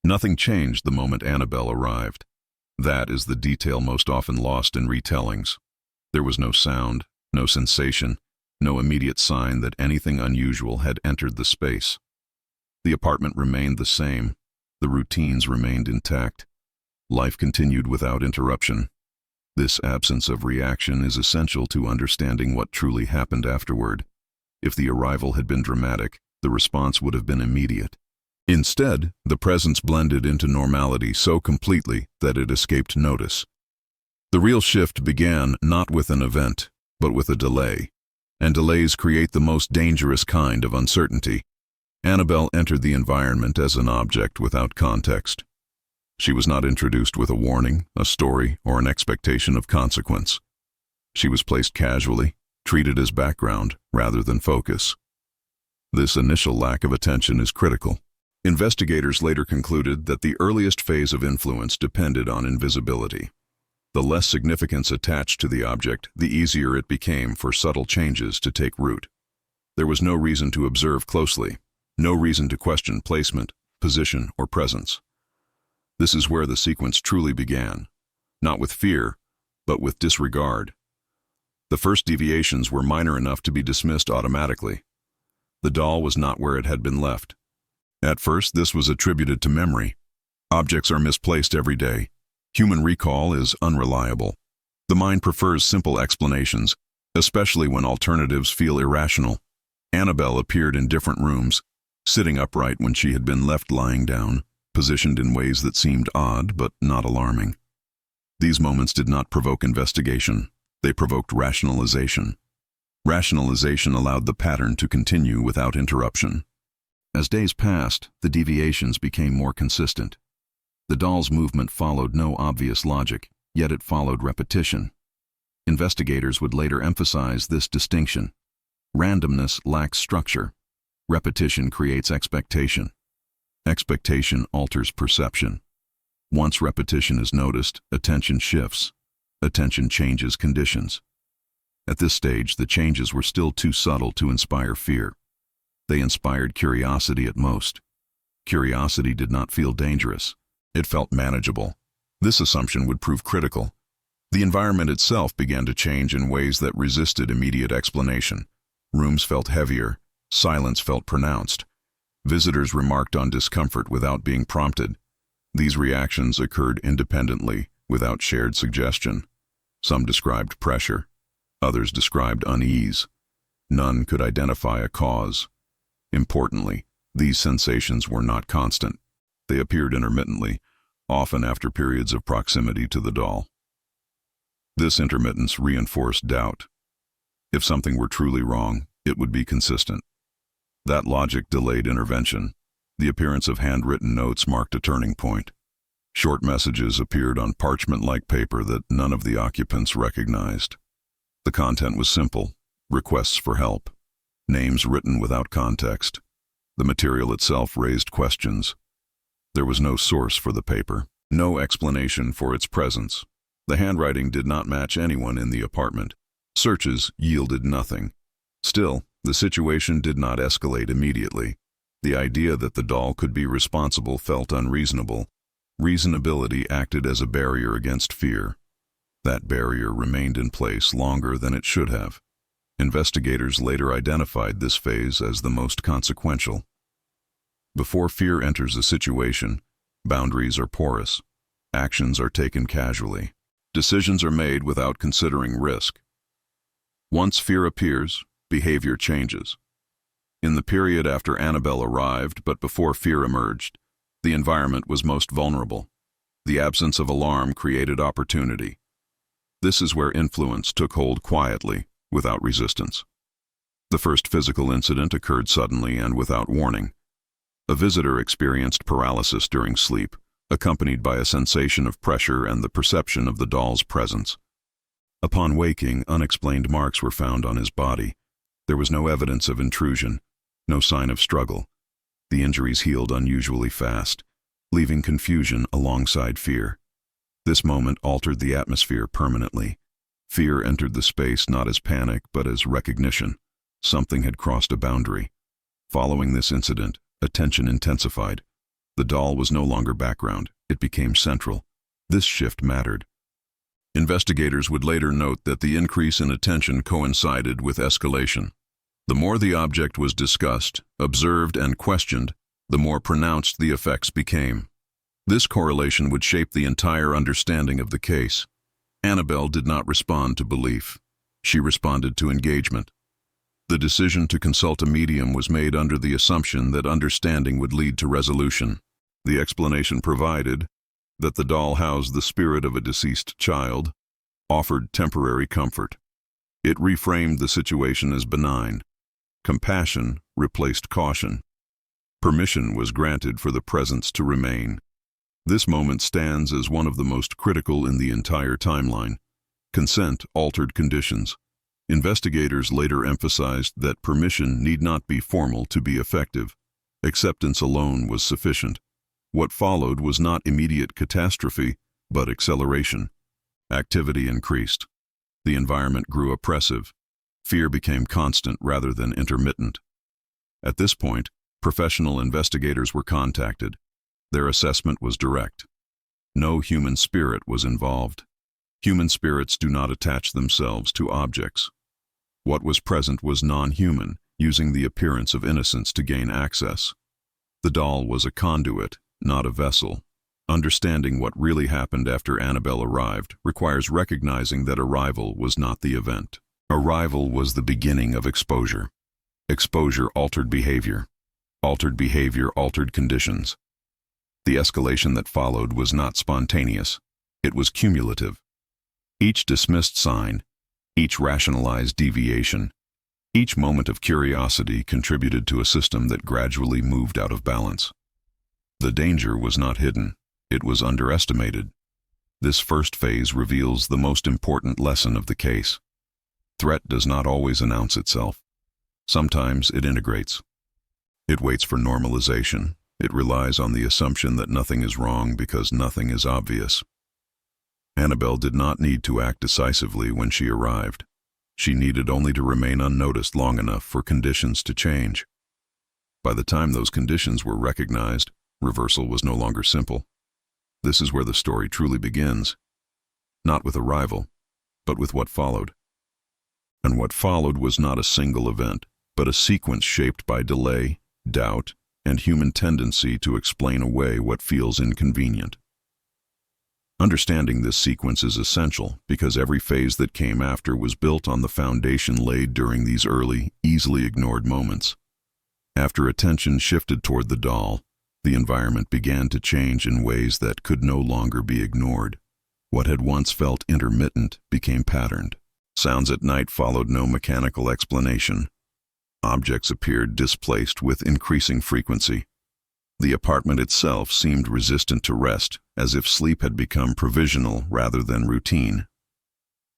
Nothing changed the moment Annabelle arrived. That is the detail most often lost in retellings. There was no sound, no sensation, no immediate sign that anything unusual had entered the space. The apartment remained the same. The routines remained intact. Life continued without interruption. This absence of reaction is essential to understanding what truly happened afterward. If the arrival had been dramatic, the response would have been immediate. Instead, the presence blended into normality so completely that it escaped notice. The real shift began not with an event, but with a delay. And delays create the most dangerous kind of uncertainty. Annabelle entered the environment as an object without context. She was not introduced with a warning, a story, or an expectation of consequence. She was placed casually, treated as background rather than focus. This initial lack of attention is critical. Investigators later concluded that the earliest phase of influence depended on invisibility. The less significance attached to the object, the easier it became for subtle changes to take root. There was no reason to observe closely, no reason to question placement, position, or presence. This is where the sequence truly began, not with fear, but with disregard. The first deviations were minor enough to be dismissed automatically. The doll was not where it had been left. At first, this was attributed to memory. Objects are misplaced every day. Human recall is unreliable. The mind prefers simple explanations, especially when alternatives feel irrational. Annabelle appeared in different rooms, sitting upright when she had been left lying down, positioned in ways that seemed odd but not alarming. These moments did not provoke investigation. They provoked rationalization. Rationalization allowed the pattern to continue without interruption. As days passed, the deviations became more consistent. The doll's movement followed no obvious logic, yet it followed repetition. Investigators would later emphasize this distinction. Randomness lacks structure. Repetition creates expectation. Expectation alters perception. Once repetition is noticed, attention shifts. Attention changes conditions. At this stage, the changes were still too subtle to inspire fear. They inspired curiosity at most. Curiosity did not feel dangerous. It felt manageable. This assumption would prove critical. The environment itself began to change in ways that resisted immediate explanation. Rooms felt heavier. Silence felt pronounced. Visitors remarked on discomfort without being prompted. These reactions occurred independently, without shared suggestion. Some described pressure. Others described unease. None could identify a cause. Importantly, these sensations were not constant. They appeared intermittently, often after periods of proximity to the doll. This intermittence reinforced doubt. If something were truly wrong, it would be consistent. That logic delayed intervention. The appearance of handwritten notes marked a turning point. Short messages appeared on parchment-like paper that none of the occupants recognized. The content was simple: requests for help. Names written without context. The material itself raised questions. There was no source for the paper, no explanation for its presence. The handwriting did not match anyone in the apartment. Searches yielded nothing. Still, the situation did not escalate immediately. The idea that the doll could be responsible felt unreasonable. Reasonability acted as a barrier against fear. That barrier remained in place longer than it should have. Investigators later identified this phase as the most consequential. Before fear enters a situation, boundaries are porous. Actions are taken casually. Decisions are made without considering risk. Once fear appears, behavior changes. In the period after Annabelle arrived, but before fear emerged, the environment was most vulnerable. The absence of alarm created opportunity. This is where influence took hold quietly, without resistance. The first physical incident occurred suddenly and without warning. A visitor experienced paralysis during sleep, accompanied by a sensation of pressure and the perception of the doll's presence. Upon waking, unexplained marks were found on his body. There was no evidence of intrusion, no sign of struggle. The injuries healed unusually fast, leaving confusion alongside fear. This moment altered the atmosphere permanently. Fear entered the space not as panic, but as recognition. Something had crossed a boundary. Following this incident, attention intensified. The doll was no longer background, it became central. This shift mattered. Investigators would later note that the increase in attention coincided with escalation. The more the object was discussed, observed, and questioned, the more pronounced the effects became. This correlation would shape the entire understanding of the case. Annabelle did not respond to belief. She responded to engagement. The decision to consult a medium was made under the assumption that understanding would lead to resolution. The explanation provided that the doll housed the spirit of a deceased child, offered temporary comfort. It reframed the situation as benign. Compassion replaced caution. Permission was granted for the presence to remain. This moment stands as one of the most critical in the entire timeline. Consent altered conditions. Investigators later emphasized that permission need not be formal to be effective. Acceptance alone was sufficient. What followed was not immediate catastrophe, but acceleration. Activity increased. The environment grew oppressive. Fear became constant rather than intermittent. At this point, professional investigators were contacted. Their assessment was direct. No human spirit was involved. Human spirits do not attach themselves to objects. What was present was non-human, using the appearance of innocence to gain access. The doll was a conduit, not a vessel. Understanding what really happened after Annabelle arrived requires recognizing that arrival was not the event. Arrival was the beginning of exposure. Exposure altered behavior. Altered behavior altered conditions. The escalation that followed was not spontaneous. It was cumulative. Each dismissed sign, each rationalized deviation, each moment of curiosity contributed to a system that gradually moved out of balance. The danger was not hidden. It was underestimated. This first phase reveals the most important lesson of the case. Threat does not always announce itself. Sometimes it integrates. It waits for normalization. It relies on the assumption that nothing is wrong because nothing is obvious. Annabelle did not need to act decisively when she arrived. She needed only to remain unnoticed long enough for conditions to change. By the time those conditions were recognized, reversal was no longer simple. This is where the story truly begins. Not with arrival, but with what followed. And what followed was not a single event, but a sequence shaped by delay, doubt, and human tendency to explain away what feels inconvenient. Understanding this sequence is essential because every phase that came after was built on the foundation laid during these early, easily ignored moments. After attention shifted toward the doll, the environment began to change in ways that could no longer be ignored. What had once felt intermittent became patterned. Sounds at night followed no mechanical explanation. Objects appeared displaced with increasing frequency. The apartment itself seemed resistant to rest, as if sleep had become provisional rather than routine.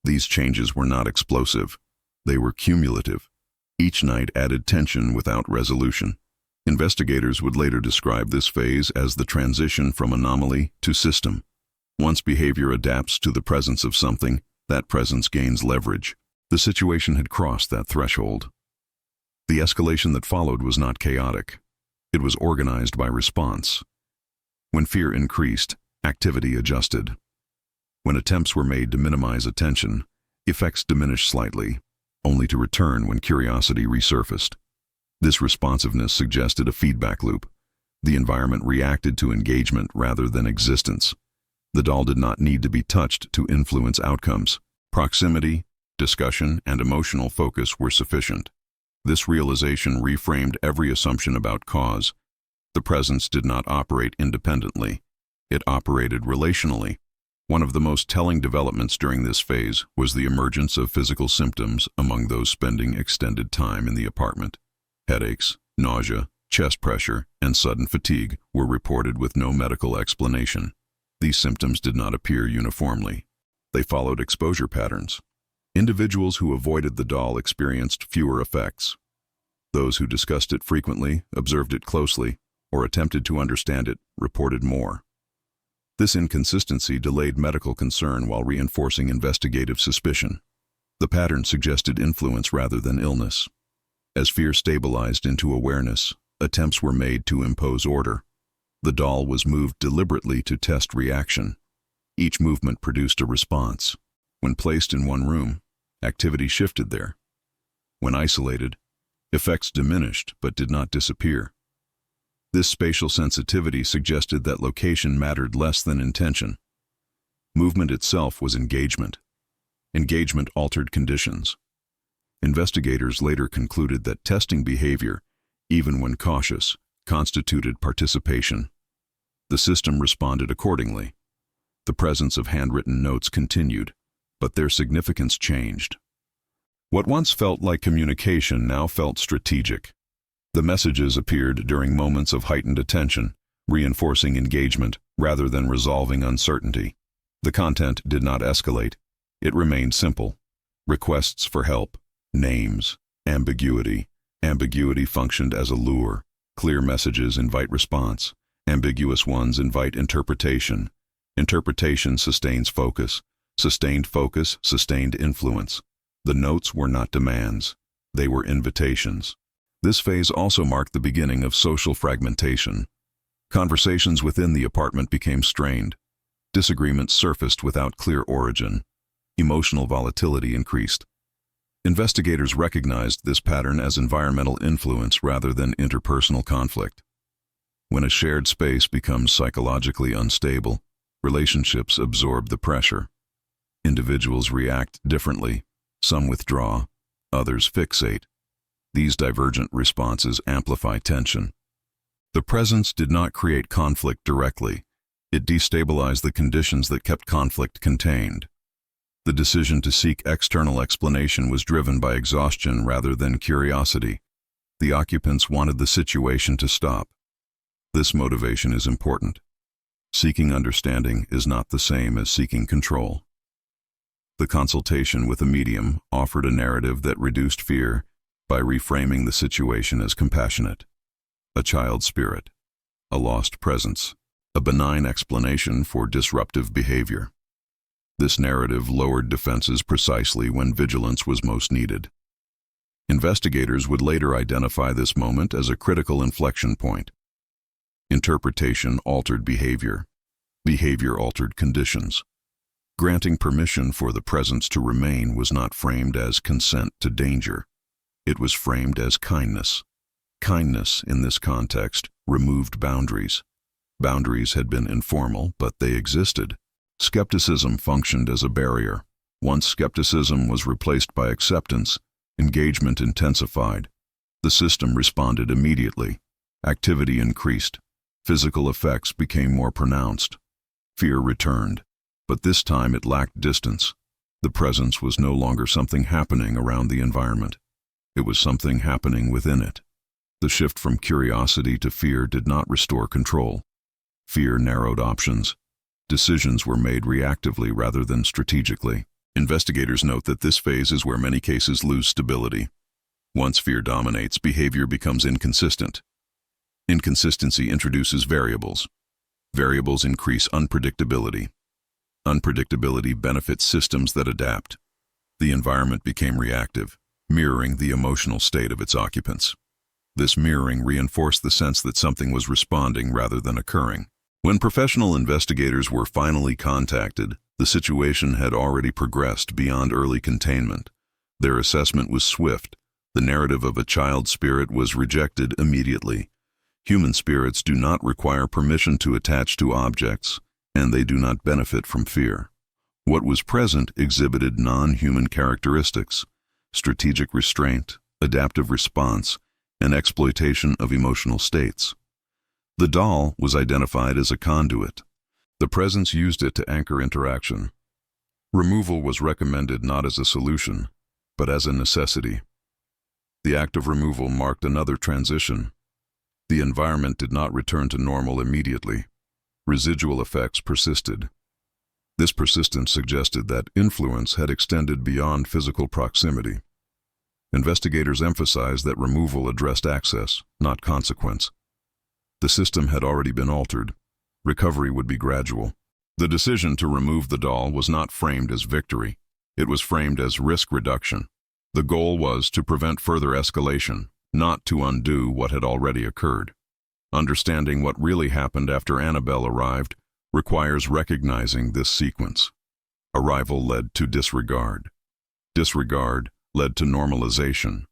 These changes were not explosive. They were cumulative. Each night added tension without resolution. Investigators would later describe this phase as the transition from anomaly to system. Once behavior adapts to the presence of something, that presence gains leverage. The situation had crossed that threshold. The escalation that followed was not chaotic. It was organized by response. When fear increased, activity adjusted. When attempts were made to minimize attention, effects diminished slightly, only to return when curiosity resurfaced. This responsiveness suggested a feedback loop. The environment reacted to engagement rather than existence. The doll did not need to be touched to influence outcomes. Proximity, discussion, and emotional focus were sufficient. This realization reframed every assumption about cause. The presence did not operate independently. It operated relationally. One of the most telling developments during this phase was the emergence of physical symptoms among those spending extended time in the apartment. Headaches, nausea, chest pressure, and sudden fatigue were reported with no medical explanation. These symptoms did not appear uniformly. They followed exposure patterns. Individuals who avoided the doll experienced fewer effects. Those who discussed it frequently, observed it closely, or attempted to understand it reported more. This inconsistency delayed medical concern while reinforcing investigative suspicion. The pattern suggested influence rather than illness. As fear stabilized into awareness, attempts were made to impose order. The doll was moved deliberately to test reaction. Each movement produced a response. When placed in one room, activity shifted there. When isolated, effects diminished but did not disappear. This spatial sensitivity suggested that location mattered less than intention. Movement itself was engagement. Engagement altered conditions. Investigators later concluded that testing behavior, even when cautious, constituted participation. The system responded accordingly. The presence of handwritten notes continued, but their significance changed. What once felt like communication now felt strategic. The messages appeared during moments of heightened attention, reinforcing engagement rather than resolving uncertainty. The content did not escalate. It remained simple. Requests for help, names, ambiguity. Ambiguity functioned as a lure. Clear messages invite response. Ambiguous ones invite interpretation. Interpretation sustains focus. Sustained focus, sustained influence. The notes were not demands. They were invitations. This phase also marked the beginning of social fragmentation. Conversations within the apartment became strained. Disagreements surfaced without clear origin. Emotional volatility increased. Investigators recognized this pattern as environmental influence rather than interpersonal conflict. When a shared space becomes psychologically unstable, relationships absorb the pressure. Individuals react differently. Some withdraw, others fixate. These divergent responses amplify tension. The presence did not create conflict directly. It destabilized the conditions that kept conflict contained. The decision to seek external explanation was driven by exhaustion rather than curiosity. The occupants wanted the situation to stop. This motivation is important. Seeking understanding is not the same as seeking control. The consultation with a medium offered a narrative that reduced fear by reframing the situation as compassionate. A child's spirit, a lost presence, a benign explanation for disruptive behavior. This narrative lowered defenses precisely when vigilance was most needed. Investigators would later identify this moment as a critical inflection point. Interpretation altered behavior. Behavior altered conditions. Granting permission for the presence to remain was not framed as consent to danger. It was framed as kindness. Kindness, in this context, removed boundaries. Boundaries had been informal, but they existed. Skepticism functioned as a barrier. Once skepticism was replaced by acceptance, engagement intensified. The system responded immediately. Activity increased. Physical effects became more pronounced. Fear returned, but this time it lacked distance. The presence was no longer something happening around the environment. It was something happening within it. The shift from curiosity to fear did not restore control. Fear narrowed options. Decisions were made reactively rather than strategically. Investigators note that this phase is where many cases lose stability. Once fear dominates, behavior becomes inconsistent. Inconsistency introduces variables. Variables increase unpredictability. Unpredictability benefits systems that adapt. The environment became reactive, mirroring the emotional state of its occupants. This mirroring reinforced the sense that something was responding rather than occurring. When professional investigators were finally contacted, the situation had already progressed beyond early containment. Their assessment was swift. The narrative of a child's spirit was rejected immediately. Human spirits do not require permission to attach to objects, and they do not benefit from fear. What was present exhibited non-human characteristics: strategic restraint, adaptive response, and exploitation of emotional states. The doll was identified as a conduit. The presence used it to anchor interaction. Removal was recommended not as a solution, but as a necessity. The act of removal marked another transition. The environment did not return to normal immediately. Residual effects persisted. This persistence suggested that influence had extended beyond physical proximity. Investigators emphasized that removal addressed access, not consequence. The system had already been altered. Recovery would be gradual. The decision to remove the doll was not framed as victory. It was framed as risk reduction. The goal was to prevent further escalation, not to undo what had already occurred. Understanding what really happened after Annabelle arrived requires recognizing this sequence. Arrival led to disregard. Disregard led to normalization.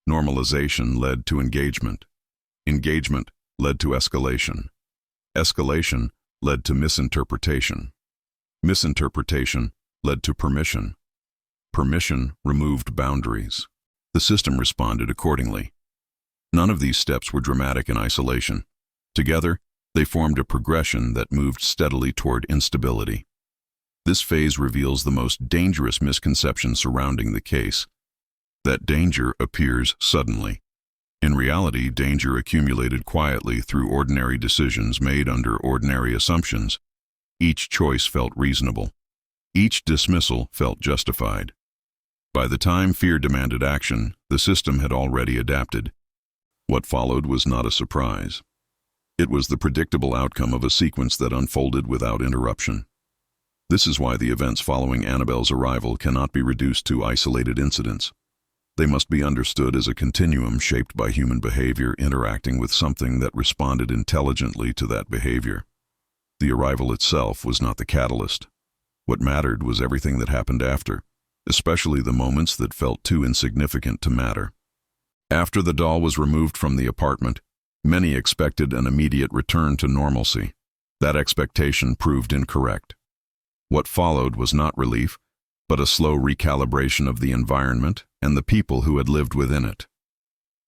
Normalization led to engagement. Engagement led to escalation. Escalation led to misinterpretation. Misinterpretation led to permission. Permission removed boundaries. The system responded accordingly. None of these steps were dramatic in isolation. Together, they formed a progression that moved steadily toward instability. This phase reveals the most dangerous misconception surrounding the case. That danger appears suddenly. In reality, danger accumulated quietly through ordinary decisions made under ordinary assumptions. Each choice felt reasonable. Each dismissal felt justified. By the time fear demanded action, the system had already adapted. What followed was not a surprise. It was the predictable outcome of a sequence that unfolded without interruption. This is why the events following Annabelle's arrival cannot be reduced to isolated incidents. They must be understood as a continuum shaped by human behavior interacting with something that responded intelligently to that behavior. The arrival itself was not the catalyst. What mattered was everything that happened after, especially the moments that felt too insignificant to matter. After the doll was removed from the apartment, many expected an immediate return to normalcy. That expectation proved incorrect. What followed was not relief, but a slow recalibration of the environment and the people who had lived within it.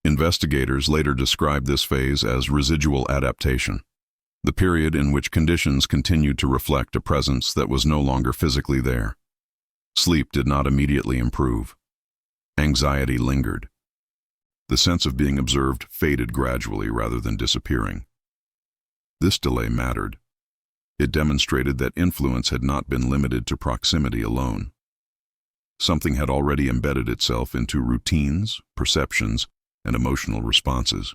Investigators later described this phase as residual adaptation, the period in which conditions continued to reflect a presence that was no longer physically there. Sleep did not immediately improve. Anxiety lingered. The sense of being observed faded gradually rather than disappearing. This delay mattered. It demonstrated that influence had not been limited to proximity alone. Something had already embedded itself into routines, perceptions, and emotional responses.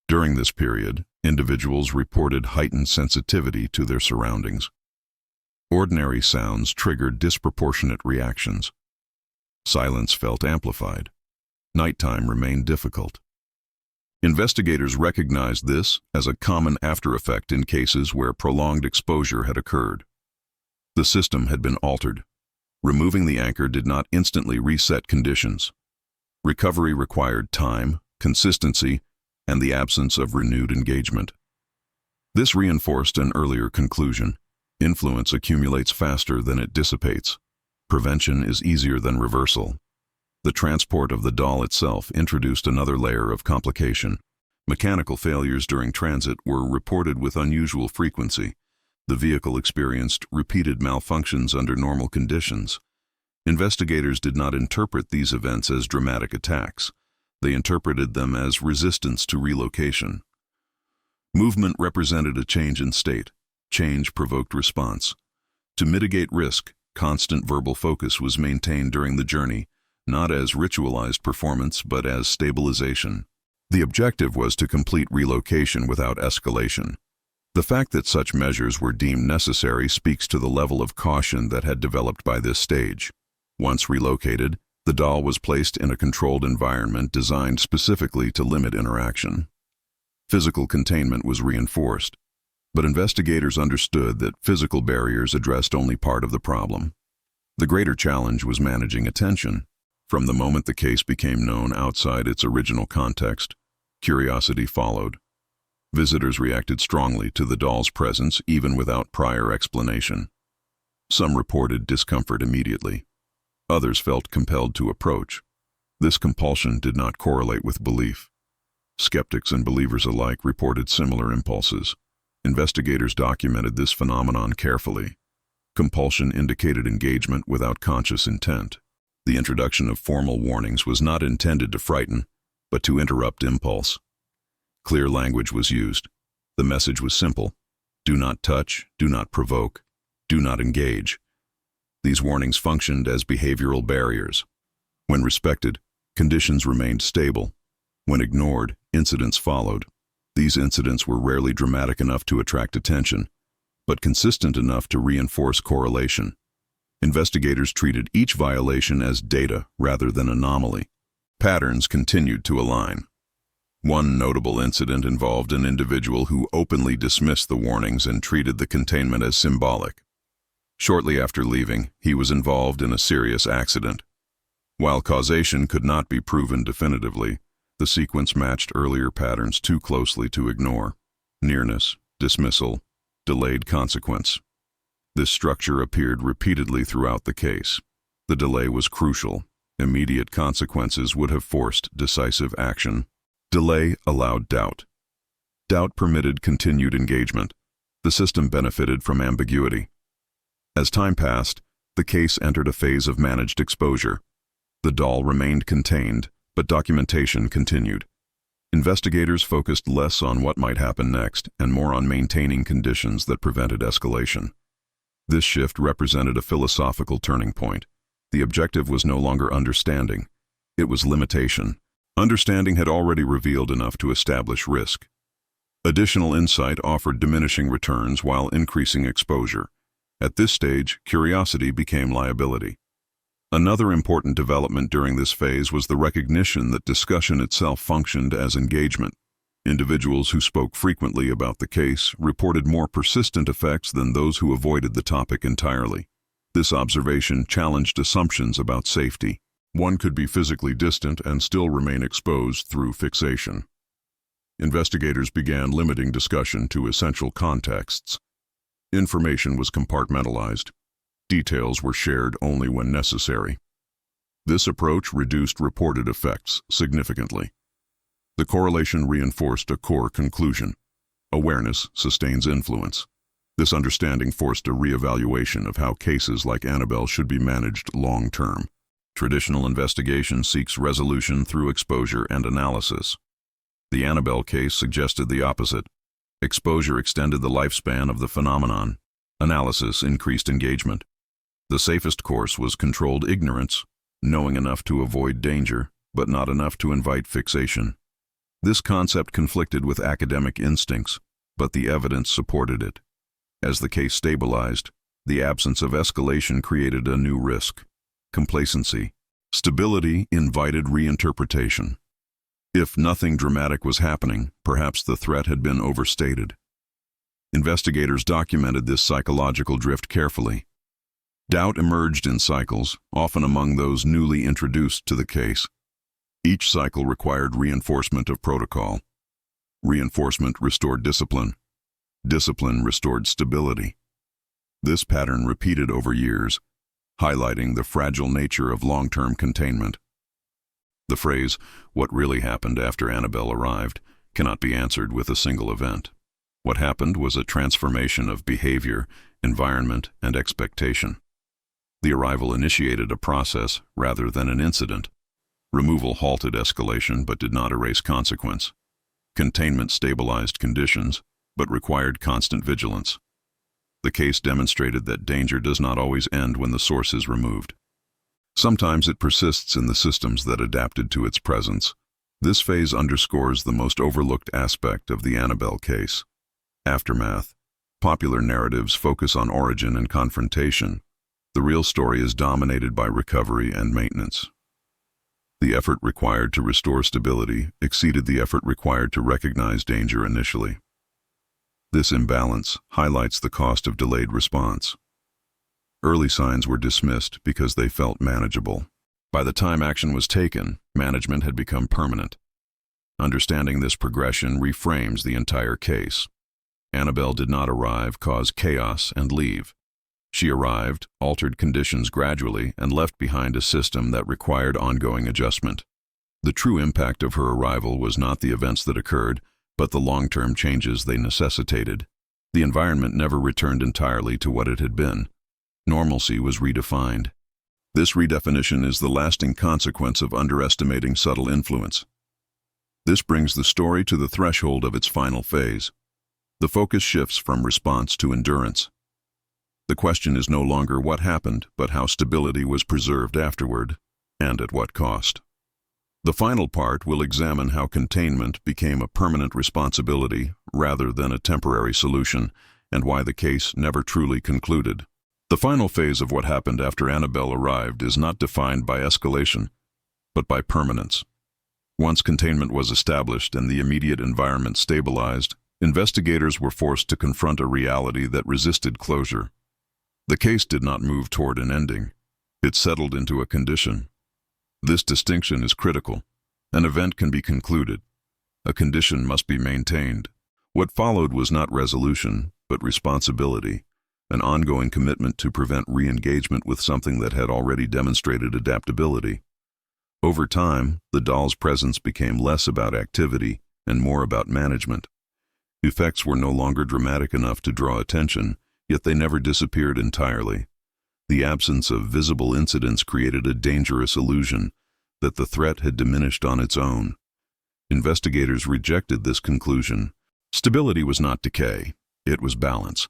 During this period, individuals reported heightened sensitivity to their surroundings. Ordinary sounds triggered disproportionate reactions. Silence felt amplified. Nighttime remained difficult. Investigators recognized this as a common after-effect in cases where prolonged exposure had occurred. The system had been altered. Removing the anchor did not instantly reset conditions. Recovery required time, consistency, and the absence of renewed engagement. This reinforced an earlier conclusion. Influence accumulates faster than it dissipates. Prevention is easier than reversal. The transport of the doll itself introduced another layer of complication. Mechanical failures during transit were reported with unusual frequency. The vehicle experienced repeated malfunctions under normal conditions. Investigators did not interpret these events as dramatic attacks. They interpreted them as resistance to relocation. Movement represented a change in state. Change provoked response. To mitigate risk, constant verbal focus was maintained during the journey, not as ritualized performance but as stabilization. The objective was to complete relocation without escalation. The fact that such measures were deemed necessary speaks to the level of caution that had developed by this stage. Once relocated, the doll was placed in a controlled environment designed specifically to limit interaction. Physical containment was reinforced, but investigators understood that physical barriers addressed only part of the problem. The greater challenge was managing attention. From the moment the case became known outside its original context, curiosity followed. Visitors reacted strongly to the doll's presence even without prior explanation. Some reported discomfort immediately. Others felt compelled to approach. This compulsion did not correlate with belief. Skeptics and believers alike reported similar impulses. Investigators documented this phenomenon carefully. Compulsion indicated engagement without conscious intent. The introduction of formal warnings was not intended to frighten, but to interrupt impulse. Clear language was used. The message was simple. Do not touch, do not provoke, do not engage. These warnings functioned as behavioral barriers. When respected, conditions remained stable. When ignored, incidents followed. These incidents were rarely dramatic enough to attract attention, but consistent enough to reinforce correlation. Investigators treated each violation as data rather than anomaly. Patterns continued to align. One notable incident involved an individual who openly dismissed the warnings and treated the containment as symbolic. Shortly after leaving, he was involved in a serious accident. While causation could not be proven definitively, the sequence matched earlier patterns too closely to ignore: nearness, dismissal, delayed consequence. This structure appeared repeatedly throughout the case. The delay was crucial. Immediate consequences would have forced decisive action. Delay allowed doubt. Doubt permitted continued engagement. The system benefited from ambiguity. As time passed, the case entered a phase of managed exposure. The doll remained contained, but documentation continued. Investigators focused less on what might happen next and more on maintaining conditions that prevented escalation. This shift represented a philosophical turning point. The objective was no longer understanding. It was limitation. Understanding had already revealed enough to establish risk. Additional insight offered diminishing returns while increasing exposure. At this stage, curiosity became liability. Another important development during this phase was the recognition that discussion itself functioned as engagement. Individuals who spoke frequently about the case reported more persistent effects than those who avoided the topic entirely. This observation challenged assumptions about safety. One could be physically distant and still remain exposed through fixation. Investigators began limiting discussion to essential contexts. Information was compartmentalized. Details were shared only when necessary. This approach reduced reported effects significantly. The correlation reinforced a core conclusion: awareness sustains influence. This understanding forced a reevaluation of how cases like Annabelle should be managed long-term. Traditional investigation seeks resolution through exposure and analysis. The Annabelle case suggested the opposite. Exposure extended the lifespan of the phenomenon. Analysis increased engagement. The safest course was controlled ignorance, knowing enough to avoid danger, but not enough to invite fixation. This concept conflicted with academic instincts, but the evidence supported it. As the case stabilized, the absence of escalation created a new risk: complacency. Stability invited reinterpretation. If nothing dramatic was happening, perhaps the threat had been overstated. Investigators documented this psychological drift carefully. Doubt emerged in cycles, often among those newly introduced to the case. Each cycle required reinforcement of protocol. Reinforcement restored discipline. Discipline restored stability. This pattern repeated over years, highlighting the fragile nature of long-term containment. The phrase, "what really happened after Annabelle arrived," cannot be answered with a single event. What happened was a transformation of behavior, environment, and expectation. The arrival initiated a process rather than an incident. Removal halted escalation but did not erase consequence. Containment stabilized conditions, but required constant vigilance. The case demonstrated that danger does not always end when the source is removed. Sometimes it persists in the systems that adapted to its presence. This phase underscores the most overlooked aspect of the Annabelle case: aftermath. Popular narratives focus on origin and confrontation. The real story is dominated by recovery and maintenance. The effort required to restore stability exceeded the effort required to recognize danger initially. This imbalance highlights the cost of delayed response. Early signs were dismissed because they felt manageable. By the time action was taken, management had become permanent. Understanding this progression reframes the entire case. Annabelle did not arrive, cause chaos, and leave. She arrived, altered conditions gradually, and left behind a system that required ongoing adjustment. The true impact of her arrival was not the events that occurred, but the long-term changes they necessitated. The environment never returned entirely to what it had been. Normalcy was redefined. This redefinition is the lasting consequence of underestimating subtle influence. This brings the story to the threshold of its final phase. The focus shifts from response to endurance. The question is no longer what happened, but how stability was preserved afterward, and at what cost. The final part will examine how containment became a permanent responsibility rather than a temporary solution, and why the case never truly concluded. The final phase of what happened after Annabelle arrived is not defined by escalation, but by permanence. Once containment was established and the immediate environment stabilized, investigators were forced to confront a reality that resisted closure. The case did not move toward an ending. It settled into a condition. This distinction is critical. An event can be concluded. A condition must be maintained. What followed was not resolution, but responsibility, an ongoing commitment to prevent re-engagement with something that had already demonstrated adaptability. Over time, the doll's presence became less about activity and more about management. Effects were no longer dramatic enough to draw attention, yet they never disappeared entirely. The absence of visible incidents created a dangerous illusion that the threat had diminished on its own. Investigators rejected this conclusion. Stability was not decay, it was balance.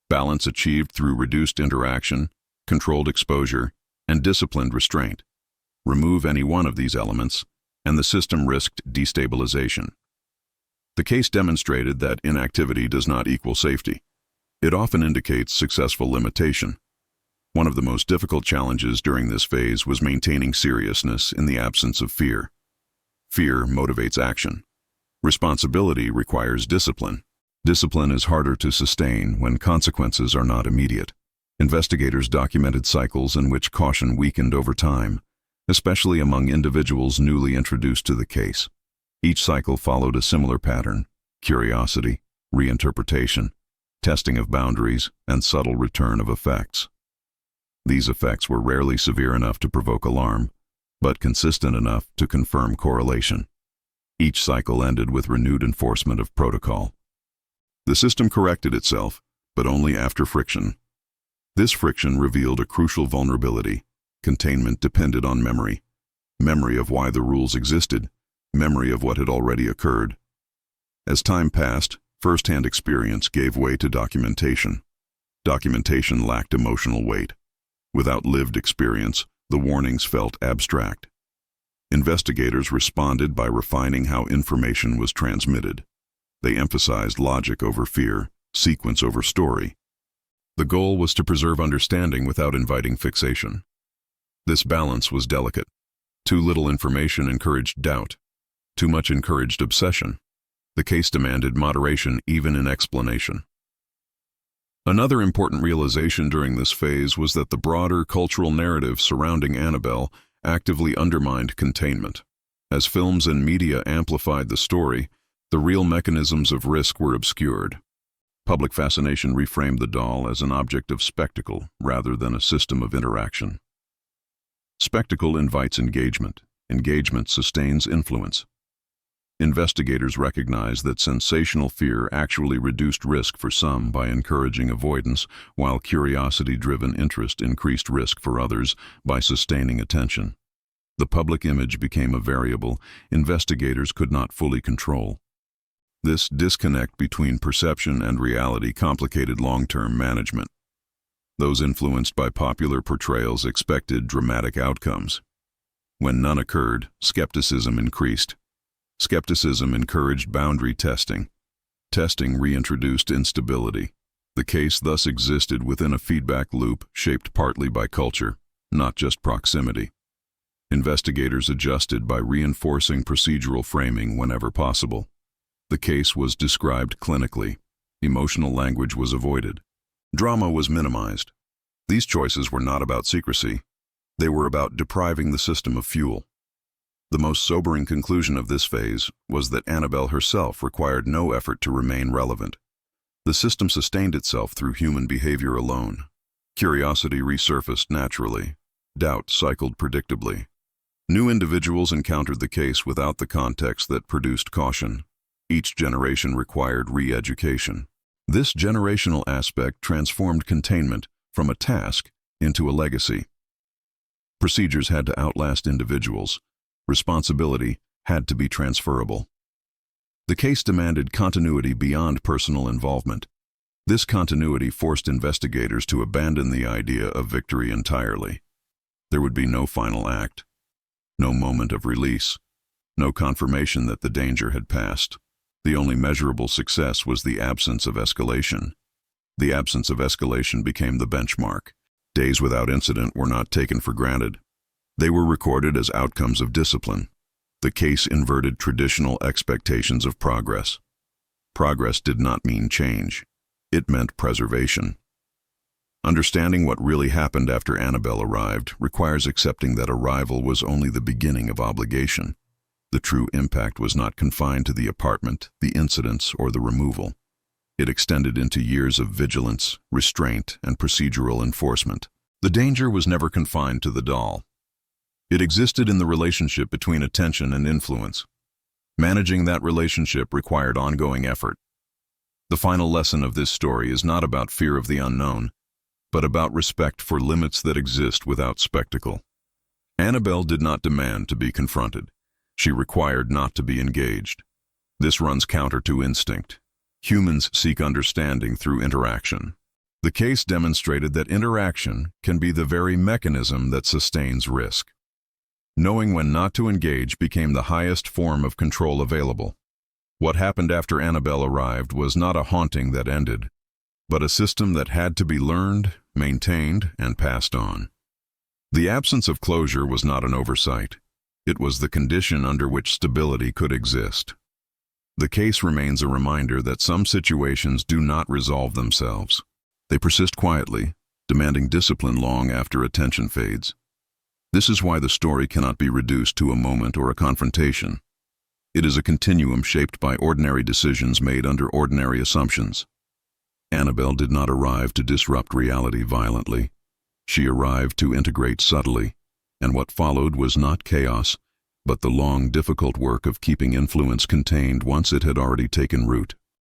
Balance achieved through reduced interaction, controlled exposure, and disciplined restraint. Remove any one of these elements, and the system risked destabilization. The case demonstrated that inactivity does not equal safety. It often indicates successful limitation. One of the most difficult challenges during this phase was maintaining seriousness in the absence of fear. Fear motivates action. Responsibility requires discipline. Discipline is harder to sustain when consequences are not immediate. Investigators documented cycles in which caution weakened over time, especially among individuals newly introduced to the case. Each cycle followed a similar pattern: curiosity, reinterpretation, testing of boundaries, and subtle return of effects. These effects were rarely severe enough to provoke alarm, but consistent enough to confirm correlation. Each cycle ended with renewed enforcement of protocol. The system corrected itself, but only after friction. This friction revealed a crucial vulnerability. Containment depended on memory. Memory of why the rules existed, memory of what had already occurred. As time passed, first-hand experience gave way to documentation. Documentation lacked emotional weight. Without lived experience, the warnings felt abstract. Investigators responded by refining how information was transmitted. They emphasized logic over fear, sequence over story. The goal was to preserve understanding without inviting fixation. This balance was delicate. Too little information encouraged doubt. Too much encouraged obsession. The case demanded moderation even in explanation. Another important realization during this phase was that the broader cultural narrative surrounding Annabelle actively undermined containment. As films and media amplified the story, the real mechanisms of risk were obscured. Public fascination reframed the doll as an object of spectacle rather than a system of interaction. Spectacle invites engagement. Engagement sustains influence. Investigators recognized that sensational fear actually reduced risk for some by encouraging avoidance, while curiosity-driven interest increased risk for others by sustaining attention. The public image became a variable investigators could not fully control. This disconnect between perception and reality complicated long-term management. Those influenced by popular portrayals expected dramatic outcomes. When none occurred, skepticism increased. Skepticism encouraged boundary testing. Testing reintroduced instability. The case thus existed within a feedback loop shaped partly by culture, not just proximity. Investigators adjusted by reinforcing procedural framing whenever possible. The case was described clinically. Emotional language was avoided. Drama was minimized. These choices were not about secrecy. They were about depriving the system of fuel. The most sobering conclusion of this phase was that Annabelle herself required no effort to remain relevant. The system sustained itself through human behavior alone. Curiosity resurfaced naturally. Doubt cycled predictably. New individuals encountered the case without the context that produced caution. Each generation required re-education. This generational aspect transformed containment from a task into a legacy. Procedures had to outlast individuals. Responsibility had to be transferable. The case demanded continuity beyond personal involvement. This continuity forced investigators to abandon the idea of victory entirely. There would be no final act, no moment of release, no confirmation that the danger had passed. The only measurable success was the absence of escalation. The absence of escalation became the benchmark. Days without incident were not taken for granted. They were recorded as outcomes of discipline. The case inverted traditional expectations of progress. Progress did not mean change. It meant preservation. Understanding what really happened after Annabelle arrived requires accepting that arrival was only the beginning of obligation. The true impact was not confined to the apartment, the incidents, or the removal. It extended into years of vigilance, restraint, and procedural enforcement. The danger was never confined to the doll. It existed in the relationship between attention and influence. Managing that relationship required ongoing effort. The final lesson of this story is not about fear of the unknown, but about respect for limits that exist without spectacle. Annabelle did not demand to be confronted. She required not to be engaged. This runs counter to instinct. Humans seek understanding through interaction. The case demonstrated that interaction can be the very mechanism that sustains risk. Knowing when not to engage became the highest form of control available. What happened after Annabelle arrived was not a haunting that ended, but a system that had to be learned, maintained, and passed on. The absence of closure was not an oversight. It was the condition under which stability could exist. The case remains a reminder that some situations do not resolve themselves. They persist quietly, demanding discipline long after attention fades. This is why the story cannot be reduced to a moment or a confrontation. It is a continuum shaped by ordinary decisions made under ordinary assumptions. Annabelle did not arrive to disrupt reality violently. She arrived to integrate subtly, and what followed was not chaos, but the long, difficult work of keeping influence contained once it had already taken root.